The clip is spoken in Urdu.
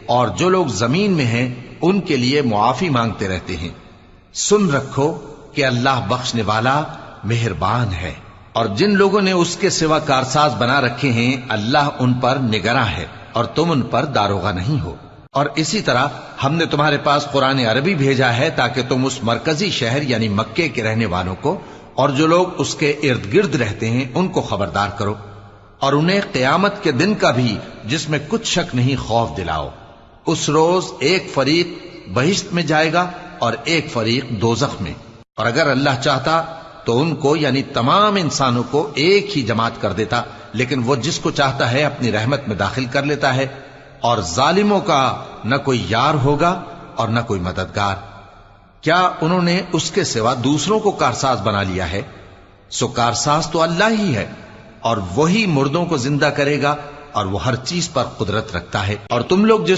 اور جو لوگ زمین میں ہیں ان کے لیے معافی مانگتے رہتے ہیں۔ سن رکھو کہ اللہ بخشنے والا مہربان ہے، اور جن لوگوں نے اس کے سوا کارساز بنا رکھے ہیں اللہ ان پر نگراں ہے اور تم ان پر داروغہ نہیں ہو۔ اور اسی طرح ہم نے تمہارے پاس قرآن عربی بھیجا ہے تاکہ تم اس مرکزی شہر یعنی مکے کے رہنے والوں کو اور جو لوگ اس کے ارد گرد رہتے ہیں ان کو خبردار کرو، اور انہیں قیامت کے دن کا بھی جس میں کچھ شک نہیں خوف دلاؤ۔ اس روز ایک فریق بہشت میں جائے گا اور ایک فریق دوزخ میں، اور اگر اللہ چاہتا تو ان کو یعنی تمام انسانوں کو ایک ہی جماعت کر دیتا، لیکن وہ جس کو چاہتا ہے اپنی رحمت میں داخل کر لیتا ہے، اور ظالموں کا نہ کوئی یار ہوگا اور نہ کوئی مددگار۔ کیا انہوں نے اس کے سوا دوسروں کو کارساز بنا لیا ہے؟ سو کارساز تو اللہ ہی ہے، اور وہی مردوں کو زندہ کرے گا اور وہ ہر چیز پر قدرت رکھتا ہے۔ اور تم لوگ جس